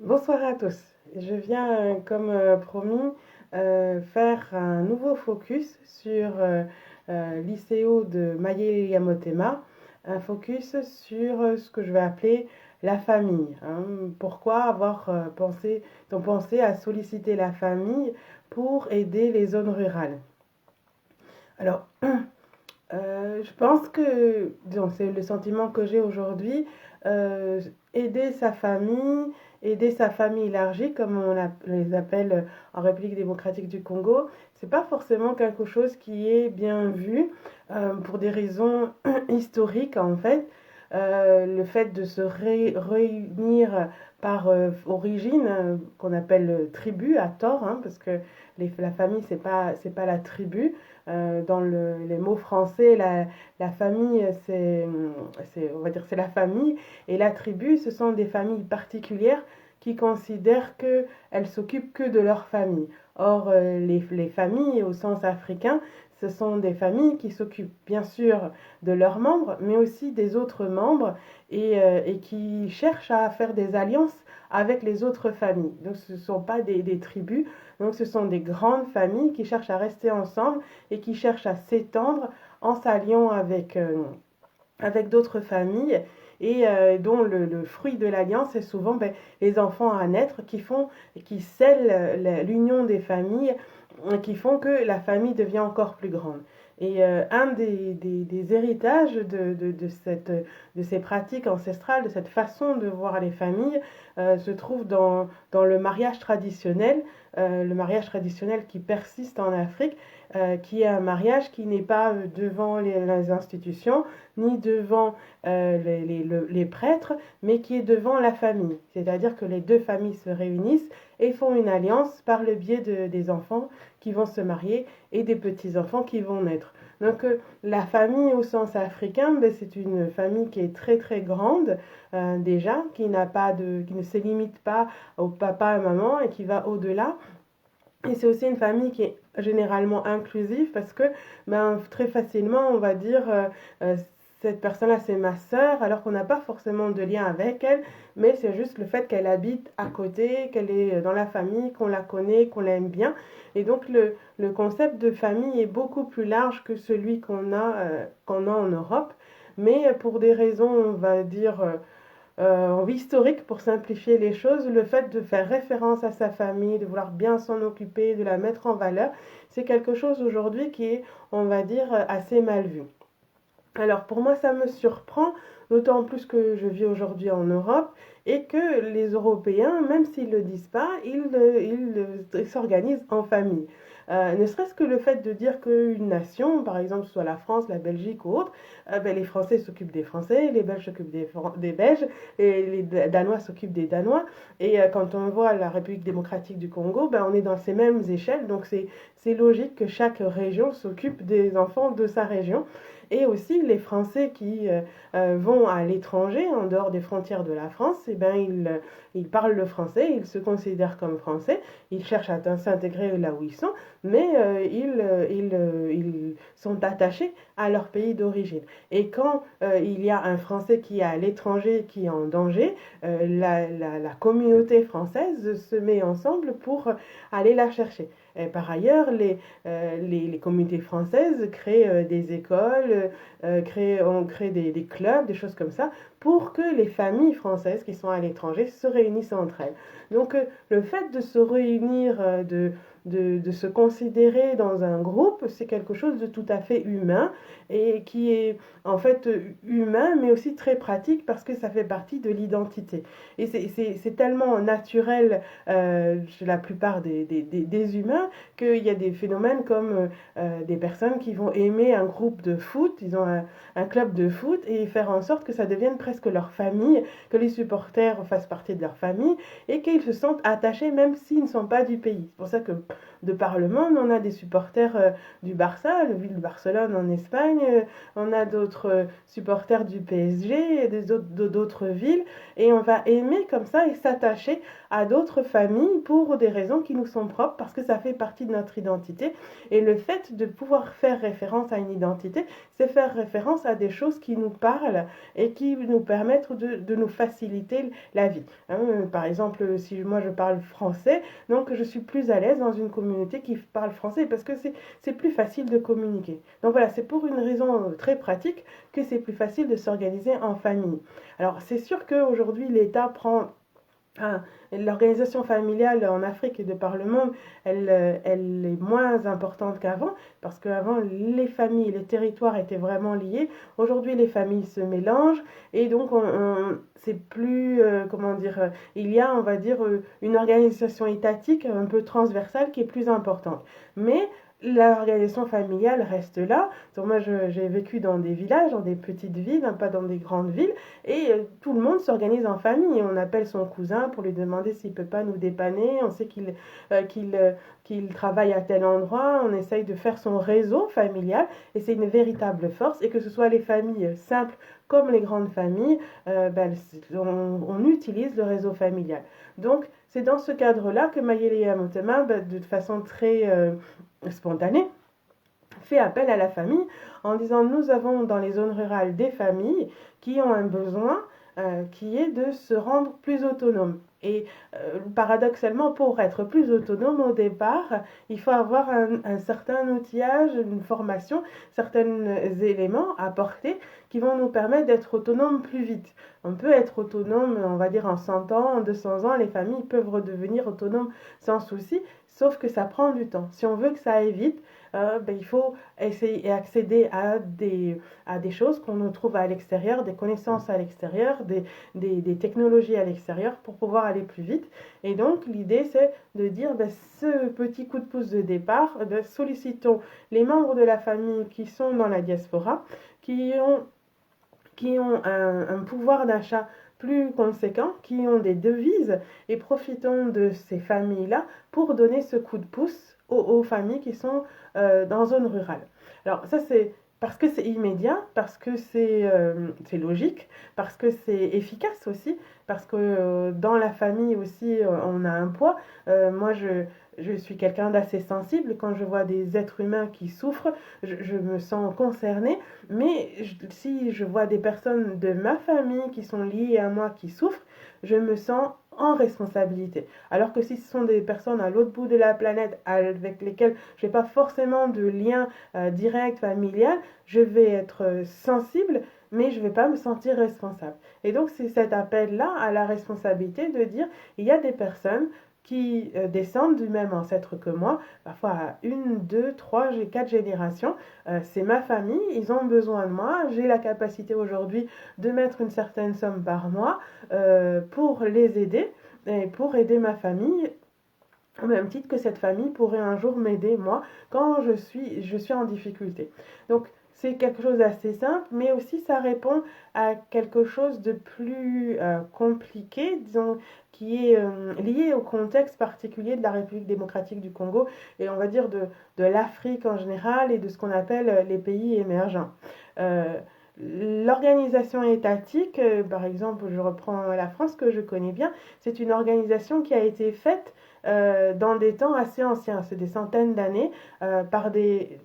Bonsoir à tous. Je viens, comme promis, faire un nouveau focus sur l'ICO de Maye Yamotema, un focus sur ce que je vais appeler la famille, hein. Pourquoi avoir pensé à solliciter la famille pour aider les zones rurales? Alors, je pense que, disons, c'est le sentiment que j'ai aujourd'hui, euh, aider sa famille, aider sa famille élargie, comme les appelle en République démocratique du Congo, c'est pas forcément quelque chose qui est bien vu pour des raisons historiques en fait. Le fait de se réunir par origine, qu'on appelle tribu à tort, hein, parce que la famille c'est pas la tribu. Dans les mots français, la famille, on va dire, c'est la famille, et la tribu, ce sont des familles particulières qui considèrent qu'elles s'occupent que de leur famille. Or, les familles au sens africain, ce sont des familles qui s'occupent bien sûr de leurs membres, mais aussi des autres membres et qui cherchent à faire des alliances avec les autres familles. Donc ce ne sont pas des tribus, donc ce sont des grandes familles qui cherchent à rester ensemble et qui cherchent à s'étendre en s'alliant avec d'autres familles et dont le fruit de l'alliance est souvent les enfants à naître qui scellent l'union des familles, qui font que la famille devient encore plus grande. Et un des héritages de ces pratiques ancestrales, de cette façon de voir les familles, se trouve dans le mariage traditionnel qui persiste en Afrique, qui est un mariage qui n'est pas devant les institutions, ni devant les prêtres, mais qui est devant la famille. C'est-à-dire que les deux familles se réunissent et font une alliance par le biais des enfants qui vont se marier et des petits-enfants qui vont naître. Donc la famille au sens africain, ben, c'est une famille qui est très très grande déjà, qui ne se limite pas au papa et maman et qui va au-delà. Et c'est aussi une famille qui est généralement inclusive parce que ben, très facilement, on va dire, euh, cette personne-là, c'est ma sœur, alors qu'on n'a pas forcément de lien avec elle, mais c'est juste le fait qu'elle habite à côté, qu'elle est dans la famille, qu'on la connaît, qu'on l'aime bien. Et donc, le concept de famille est beaucoup plus large que celui qu'on a en Europe. Mais pour des raisons, on va dire, historique, pour simplifier les choses, le fait de faire référence à sa famille, de vouloir bien s'en occuper, de la mettre en valeur, c'est quelque chose aujourd'hui qui est, on va dire, assez mal vu. Alors pour moi, ça me surprend, d'autant plus que je vis aujourd'hui en Europe et que les Européens, même s'ils ne le disent pas, ils s'organisent en famille. Ne serait-ce que le fait de dire qu'une nation, par exemple soit la France, la Belgique ou autre, ben, les Français s'occupent des Français, les Belges s'occupent des Belges, et les Danois s'occupent des Danois. Et quand on voit la République démocratique du Congo, ben, on est dans ces mêmes échelles, donc c'est logique que chaque région s'occupe des enfants de sa région. Et aussi les Français qui vont à l'étranger, en dehors des frontières de la France, eh ben, ils parlent le français, ils se considèrent comme français, ils cherchent à s'intégrer là où ils sont, mais ils sont attachés à leur pays d'origine. Et quand il y a un Français qui est à l'étranger, qui est en danger, la communauté française se met ensemble pour aller la chercher. Et par ailleurs, les communautés françaises créent des écoles, on crée des clubs, des choses comme ça, pour que les familles françaises qui sont à l'étranger se réunissent entre elles. Donc le fait de se réunir, de se considérer dans un groupe, c'est quelque chose de tout à fait humain et qui est en fait humain, mais aussi très pratique parce que ça fait partie de l'identité. Et c'est tellement naturel chez la plupart des humains qu'il y a des phénomènes comme des personnes qui vont aimer un groupe de foot, ils ont un club de foot et faire en sorte que ça devienne presque leur famille, que les supporters fassent partie de leur famille et qu'ils se sentent attachés même s'ils ne sont pas du pays. C'est pour ça que de par le monde, on a des supporters du Barça, le ville de Barcelone en Espagne, on a d'autres supporters du PSG et d'autres villes et on va aimer comme ça et s'attacher à d'autres familles pour des raisons qui nous sont propres, parce que ça fait partie de notre identité. Et le fait de pouvoir faire référence à une identité, c'est faire référence à des choses qui nous parlent et qui nous permettent de nous faciliter la vie. Hein, par exemple, si moi je parle français, donc je suis plus à l'aise dans une communauté qui parle français parce que c'est plus facile de communiquer. Donc voilà, c'est pour une raison très pratique que c'est plus facile de s'organiser en famille. Alors c'est sûr qu'aujourd'hui l'État prend l'organisation familiale en Afrique et de par le monde, elle est moins importante qu'avant, parce qu'avant, les familles, les territoires étaient vraiment liés. Aujourd'hui, les familles se mélangent, et donc c'est plus, comment dire, il y a, on va dire, une organisation étatique un peu transversale qui est plus importante. Mais l'organisation familiale reste là. Donc moi, j'ai vécu dans des villages, dans des petites villes, hein, pas dans des grandes villes, et tout le monde s'organise en famille. On appelle son cousin pour lui demander s'il peut pas nous dépanner. On sait qu'il travaille à tel endroit. On essaye de faire son réseau familial et c'est une véritable force. Et que ce soit les familles simples comme les grandes familles, on utilise le réseau familial. Donc c'est dans ce cadre-là que Mayele Yamotema, de façon très spontanée, fait appel à la famille en disant nous avons dans les zones rurales des familles qui ont un besoin qui est de se rendre plus autonomes. Et paradoxalement, pour être plus autonome au départ, il faut avoir un certain outillage, une formation, certains éléments apportés qui vont nous permettre d'être autonomes plus vite. On peut être autonome, on va dire en 100 ans, en 200 ans, les familles peuvent redevenir autonomes sans souci, sauf que ça prend du temps. Si on veut que ça aille vite, il faut essayer et accéder à des choses qu'on nous trouve à l'extérieur, des connaissances à l'extérieur, des technologies à l'extérieur pour pouvoir aller plus vite. Et donc l'idée c'est de dire ce petit coup de pouce de départ, sollicitons les membres de la famille qui sont dans la diaspora, qui ont un pouvoir d'achat plus conséquent, qui ont des devises, et profitons de ces familles-là pour donner ce coup de pouce aux familles qui sont dans zone rurale. Alors ça c'est parce que c'est immédiat, parce que c'est logique, parce que c'est efficace aussi, parce que dans la famille aussi on a un poids. Moi je suis quelqu'un d'assez sensible. Quand je vois des êtres humains qui souffrent, je me sens concernée. Mais si je vois des personnes de ma famille qui sont liées à moi qui souffrent, je me sens en responsabilité. Alors que si ce sont des personnes à l'autre bout de la planète avec lesquelles je n'ai pas forcément de lien direct, familial, je vais être sensible, mais je ne vais pas me sentir responsable. Et donc c'est cet appel-là à la responsabilité de dire, il y a des personnes qui descendent du même ancêtre que moi, parfois à 1, 2, 3, 4 générations. C'est ma famille, ils ont besoin de moi, j'ai la capacité aujourd'hui de mettre une certaine somme par mois pour les aider et pour aider ma famille, au même titre que cette famille pourrait un jour m'aider moi quand je suis en difficulté. Donc c'est quelque chose d'assez simple, mais aussi ça répond à quelque chose de plus compliqué, disons, qui est lié au contexte particulier de la République démocratique du Congo et on va dire de l'Afrique en général et de ce qu'on appelle les pays émergents. L'organisation étatique, par exemple, je reprends la France que je connais bien, c'est une organisation qui a été faite dans des temps assez anciens, c'est des centaines d'années, par des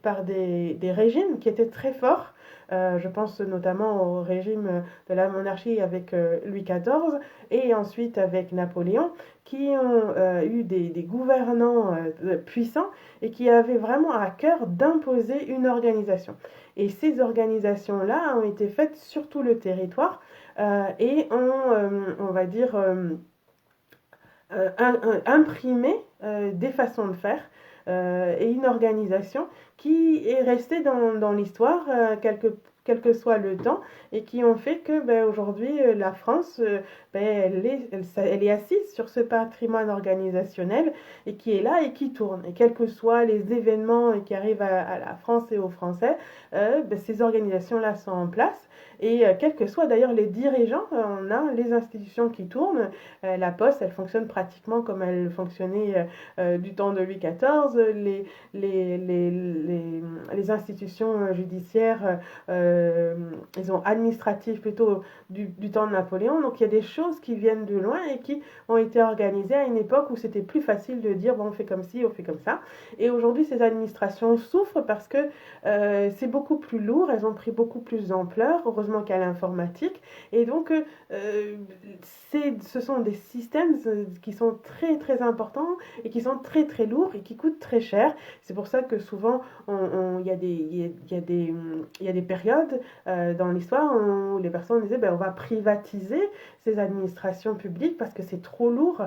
régimes qui étaient très forts. Je pense notamment au régime de la monarchie avec Louis XIV et ensuite avec Napoléon, qui ont eu des gouvernants puissants et qui avaient vraiment à cœur d'imposer une organisation. Et ces organisations-là ont été faites sur tout le territoire et ont, on va dire, imprimé des façons de faire et une organisation qui est restée dans l'histoire quel que soit le temps et qui ont fait que aujourd'hui la France elle est assise sur ce patrimoine organisationnel et qui est là et qui tourne et quels que soient les événements qui arrivent à la France et aux Français, ces organisations là sont en place Et quels que soient d'ailleurs les dirigeants, on a les institutions qui tournent. La Poste, elle fonctionne pratiquement comme elle fonctionnait du temps de Louis XIV. Les institutions judiciaires, ils ont administratives plutôt du temps de Napoléon. Donc il y a des choses qui viennent de loin et qui ont été organisées à une époque où c'était plus facile de dire bon, on fait comme ci, on fait comme ça. Et aujourd'hui, ces administrations souffrent parce que c'est beaucoup plus lourd, elles ont pris beaucoup plus d'ampleur, heureusement qu'il y a l'informatique. Et donc, ce sont des systèmes qui sont très très importants et qui sont très très lourds et qui coûtent très cher. C'est pour ça que souvent, il y a il y a des périodes dans l'histoire où les personnes disaient ben, on va privatiser ces administrations publiques parce que c'est trop lourd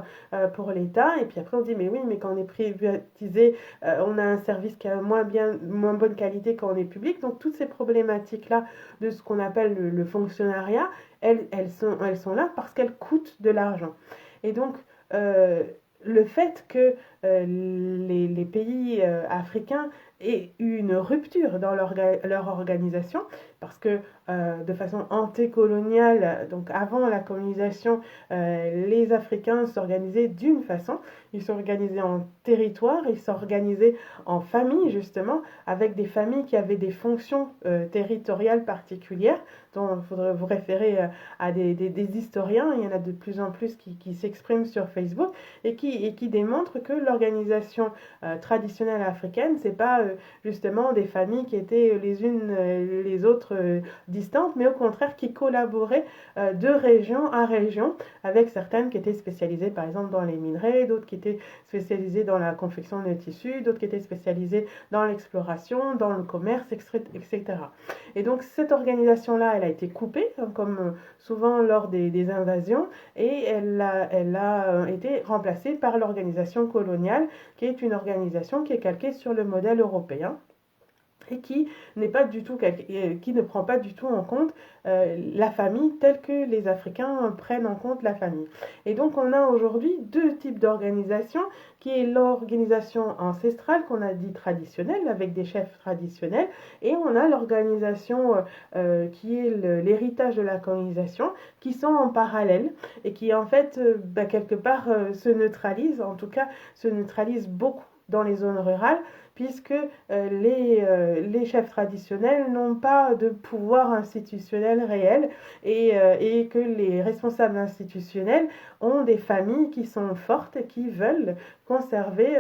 pour l'État. Et puis après, on dit mais oui, mais quand on est privatisé, on a un service qui a moins bonne qualité quand on est public. Donc toutes ces problématiques-là de ce qu'on appelle le fonctionnariat, elles sont là parce qu'elles coûtent de l'argent. Et donc, le fait que les pays africains aient eu une rupture dans leur organisation, parce que de façon antécoloniale, donc avant la colonisation, les Africains s'organisaient d'une façon, ils s'organisaient en territoire, ils s'organisaient en famille justement, avec des familles qui avaient des fonctions territoriales particulières, dont il faudrait vous référer à des historiens, il y en a de plus en plus qui s'expriment sur Facebook, et qui démontrent que l'organisation traditionnelle africaine, c'est pas justement des familles qui étaient les unes les autres distantes, mais au contraire qui collaboraient de région à région, avec certaines qui étaient spécialisées par exemple dans les minerais, d'autres qui étaient spécialisées dans la confection de tissus, d'autres qui étaient spécialisées dans l'exploration, dans le commerce, etc. Et donc cette organisation-là, elle a été coupée, comme souvent lors des invasions, et elle a été remplacée par l'organisation coloniale, qui est une organisation qui est calquée sur le modèle européen et qui n'est pas du tout qui ne prend pas du tout en compte la famille telle que les Africains prennent en compte la famille. Et donc on a aujourd'hui deux types d'organisation, qui est l'organisation ancestrale qu'on a dit traditionnelle avec des chefs traditionnels, et on a l'organisation qui est l'héritage de la colonisation, qui sont en parallèle et qui en fait quelque part se neutralisent, en tout cas se neutralisent beaucoup dans les zones rurales, puisque les chefs traditionnels n'ont pas de pouvoir institutionnel réel, et que les responsables institutionnels ont des familles qui sont fortes et qui veulent conserver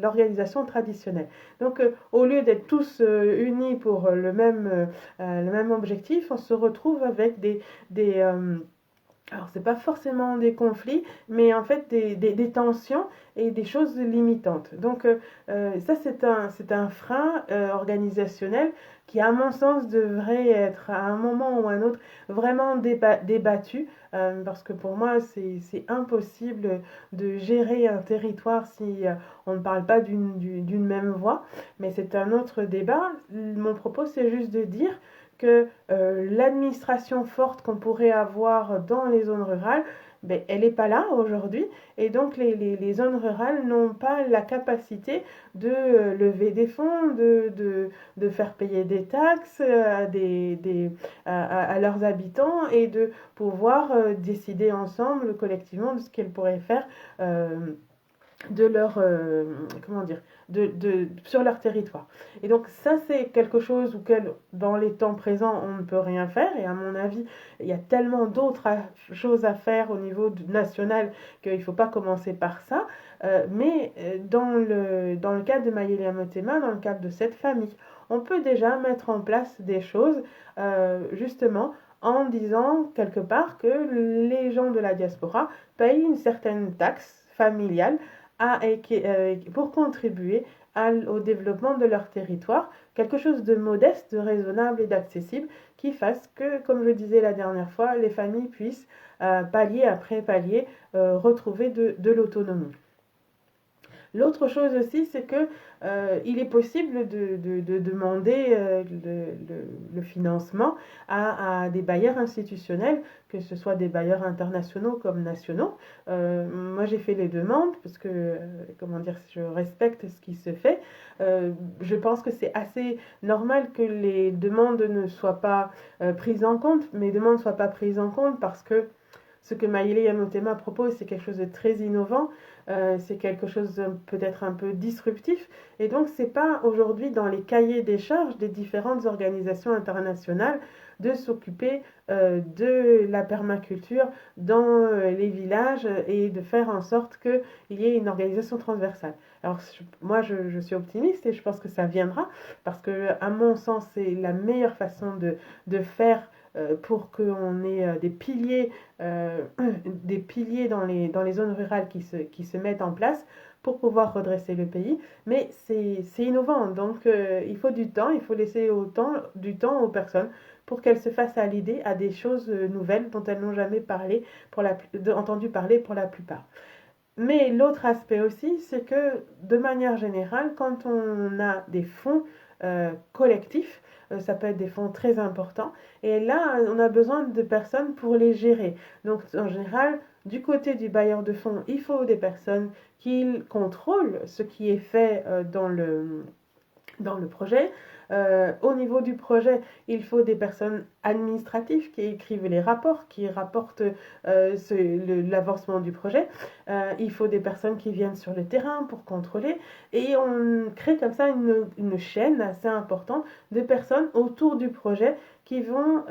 l'organisation traditionnelle. Donc au lieu d'être tous unis pour le même objectif, on se retrouve avec alors, c'est pas forcément des conflits, mais en fait des tensions et des choses limitantes. Donc, ça, c'est un frein organisationnel qui, à mon sens, devrait être à un moment ou à un autre vraiment débattu, parce que pour moi, c'est impossible de gérer un territoire si on ne parle pas d'une même voix. Mais c'est un autre débat. Mon propos, c'est juste de dire que l'administration forte qu'on pourrait avoir dans les zones rurales, ben, elle n'est pas là aujourd'hui, et donc les zones rurales n'ont pas la capacité de lever des fonds, de faire payer des taxes à leurs habitants, et de pouvoir décider ensemble, collectivement, de ce qu'elles pourraient faire de leur comment dire sur leur territoire. Et donc ça, c'est quelque chose auquel dans les temps présents on ne peut rien faire, et à mon avis il y a tellement d'autres choses à faire au niveau national qu'il ne faut pas commencer par ça, mais dans le cadre de Maïlia Motema, dans le cadre de cette famille, on peut déjà mettre en place des choses justement en disant quelque part que les gens de la diaspora payent une certaine taxe familiale pour contribuer au développement de leur territoire, quelque chose de modeste, de raisonnable et d'accessible, qui fasse que, comme je disais la dernière fois, les familles puissent, palier après palier, retrouver de l'autonomie. L'autre chose aussi, c'est que il est possible de demander le financement à des bailleurs institutionnels, que ce soit des bailleurs internationaux comme nationaux. Moi, j'ai fait les demandes parce que, comment dire, je respecte ce qui se fait. Je pense que c'est assez normal que les demandes ne soient pas prises en compte, mes demandes ne soient pas prises en compte parce que ce que Mayele Yamotema propose, c'est quelque chose de très innovant, c'est quelque chose peut-être un peu disruptif, et donc c'est pas aujourd'hui dans les cahiers des charges des différentes organisations internationales de s'occuper de la permaculture dans les villages et de faire en sorte qu'il y ait une organisation transversale. Alors moi je suis optimiste et je pense que ça viendra parce que à mon sens c'est la meilleure façon de faire pour qu'on ait euh, des piliers dans les zones rurales qui se mettent en place pour pouvoir redresser le pays. Mais c'est innovant, donc il faut du temps, il faut laisser du temps aux personnes pour qu'elles se fassent à l'idée à des choses nouvelles dont elles n'ont jamais entendu parler pour la plupart. Mais l'autre aspect aussi, c'est que de manière générale, quand on a des fonds collectifs, ça peut être des fonds très importants, et là, on a besoin de personnes pour les gérer. Donc, en général, du côté du bailleur de fonds, il faut des personnes qui contrôlent ce qui est fait dans le projet. Au niveau du projet, il faut des personnes administratives qui écrivent les rapports, qui rapportent l'avancement du projet. Il faut des personnes qui viennent sur le terrain pour contrôler. Et on crée comme ça une chaîne assez importante de personnes autour du projet qui vont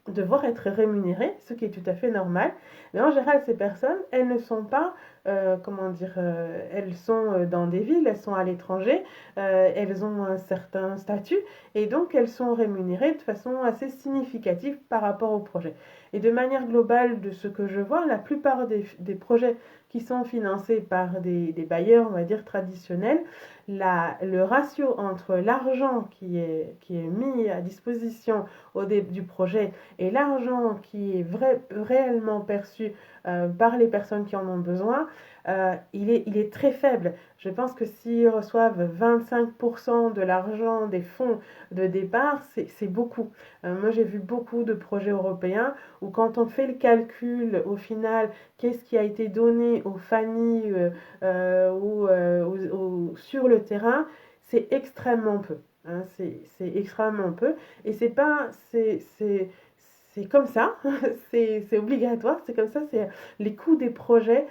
devoir être rémunérées, ce qui est tout à fait normal. Mais en général, ces personnes, elles ne sont pas, elles sont dans des villes, elles sont à l'étranger, elles ont un certain statut et donc elles sont rémunérées de façon assez significative par rapport au projet. Et de manière globale, de ce que je vois, la plupart des projets qui sont financés par des bailleurs, on va dire, traditionnels, le ratio entre l'argent qui est mis à disposition du projet et l'argent qui est réellement perçu par les personnes qui en ont besoin, il est très faible. Je pense que s'ils reçoivent 25% de l'argent des fonds de départ, c'est beaucoup. Moi, j'ai vu beaucoup de projets européens où quand on fait le calcul, au final, qu'est-ce qui a été donné aux familles sur le terrain, c'est extrêmement peu. Hein, c'est extrêmement peu. Et c'est pas... c'est comme ça, c'est obligatoire, c'est comme ça, c'est les coûts des projets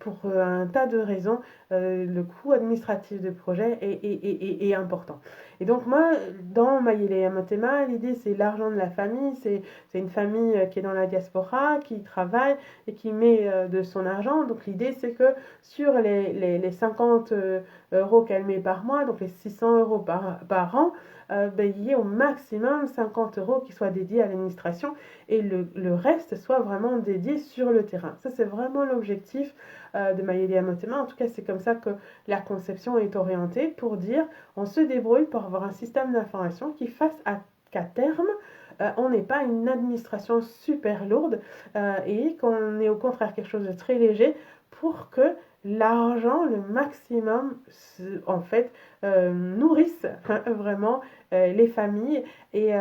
pour un tas de raisons. Le coût administratif de projet est important. Et donc moi, dans Mayele Yamotema, l'idée c'est l'argent de la famille, c'est une famille qui est dans la diaspora, qui travaille et qui met de son argent. Donc l'idée c'est que sur les 50 euros qu'elle met par mois, donc les 600 euros par an, il y ait au maximum 50 euros qui soient dédiés à l'administration et le reste soit vraiment dédié sur le terrain. Ça, c'est vraiment l'objectif de Mayele Yamotema. En tout cas, c'est comme ça que la conception est orientée pour dire on se débrouille pour avoir un système d'information qui fasse qu'à terme, on n'est pas une administration super lourde et qu'on ait au contraire quelque chose de très léger pour que l'argent, le maximum, en fait, nourrisse vraiment les familles et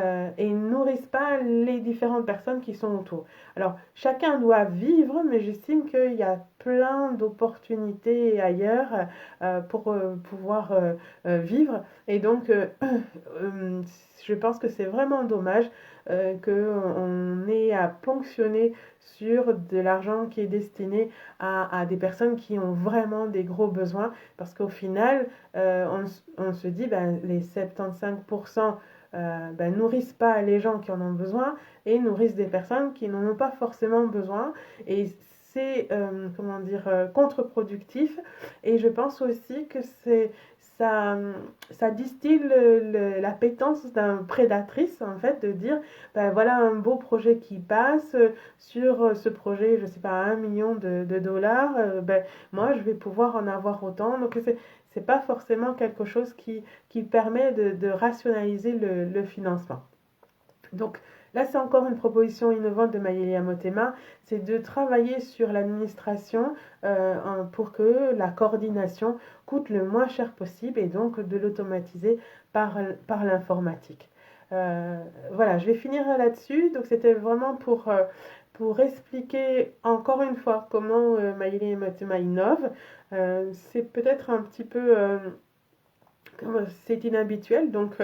nourrissent pas les différentes personnes qui sont autour. Alors, chacun doit vivre, mais j'estime qu'il y a plein d'opportunités ailleurs pour pouvoir vivre. Et donc, je pense que c'est vraiment dommage qu'on ait à ponctionner sur de l'argent qui est destiné à des personnes qui ont vraiment des gros besoins parce qu'au final on se dit ben, les 75% nourrissent pas les gens qui en ont besoin et nourrissent des personnes qui n'en ont pas forcément besoin et c'est contre-productif et je pense aussi que ça, ça distille l'appétence d'un prédatrice en fait de dire ben voilà un beau projet qui passe sur ce projet je sais pas 1 million de dollars moi je vais pouvoir en avoir autant donc c'est pas forcément quelque chose qui permet de rationaliser le financement donc Là, c'est encore une proposition innovante de Maëlia Motema, c'est de travailler sur l'administration pour que la coordination coûte le moins cher possible et donc de l'automatiser par, par l'informatique. Euh, voilà, je vais finir là-dessus. Donc, c'était vraiment pour expliquer encore une fois comment Maëlia Motema innove. C'est peut-être un petit peu c'est inhabituel, donc,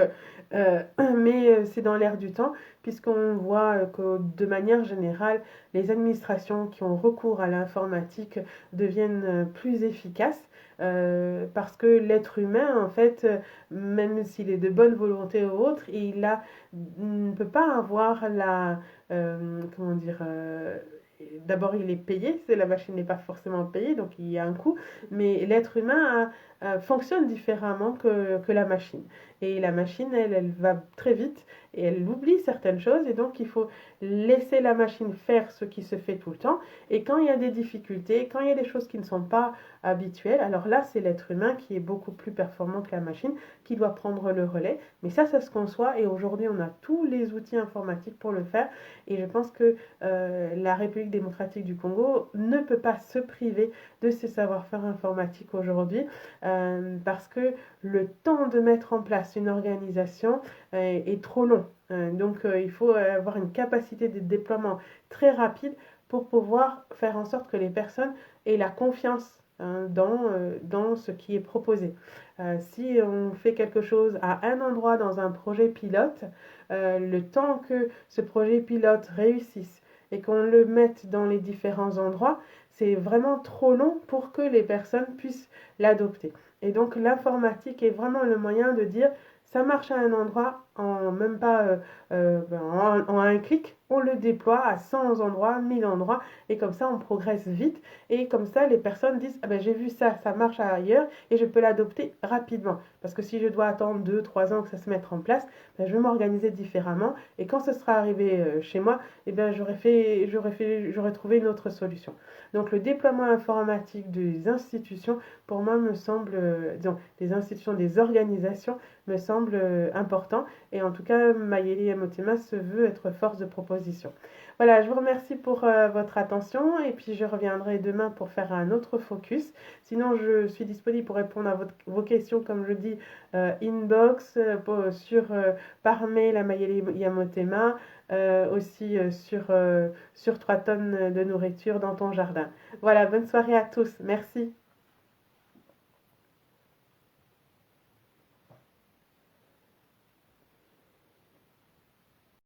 mais c'est dans l'air du temps, puisqu'on voit que de manière générale, les administrations qui ont recours à l'informatique deviennent plus efficaces, parce que l'être humain, en fait, même s'il est de bonne volonté ou autre, ne peut pas avoir comment dire, d'abord il est payé, la machine n'est pas forcément payée, donc il y a un coût, mais l'être humain fonctionne différemment que la machine. Et la machine, elle va très vite et elle oublie certaines choses et donc il faut laisser la machine faire ce qui se fait tout le temps. Et quand il y a des difficultés, quand il y a des choses qui ne sont pas habituelles, alors là, c'est l'être humain qui est beaucoup plus performant que la machine qui doit prendre le relais. Mais ça se conçoit et aujourd'hui, on a tous les outils informatiques pour le faire. Et je pense que la République démocratique du Congo ne peut pas se priver de ses savoir-faire informatiques aujourd'hui parce que le temps de mettre en place une organisation est trop long. Donc il faut avoir une capacité de déploiement très rapide pour pouvoir faire en sorte que les personnes aient la confiance dans ce qui est proposé. Si on fait quelque chose à un endroit dans un projet pilote, le temps que ce projet pilote réussisse et qu'on le mette dans les différents endroits, c'est vraiment trop long pour que les personnes puissent l'adopter. Et donc l'informatique est vraiment le moyen de dire ça marche à un endroit en même pas en un clic, on le déploie à 100 endroits, 1000 endroits et comme ça on progresse vite et comme ça les personnes disent ah ben j'ai vu ça, ça marche ailleurs et je peux l'adopter rapidement parce que si je dois attendre 2 3 ans que ça se mette en place, ben, je vais m'organiser différemment et quand ce sera arrivé chez moi, eh ben j'aurais trouvé une autre solution. Donc le déploiement informatique des institutions pour moi me semble, disons, des institutions, des organisations me semble important. Et en tout cas, Mayeli Motema se veut être force de proposition. Voilà, je vous remercie pour votre attention et puis je reviendrai demain pour faire un autre focus. Sinon, je suis disponible pour répondre à vos questions, comme je dis, inbox, par mail à Mayeli Yamotema, aussi sur 3 tonnes de nourriture dans ton jardin. Voilà, bonne soirée à tous. Merci.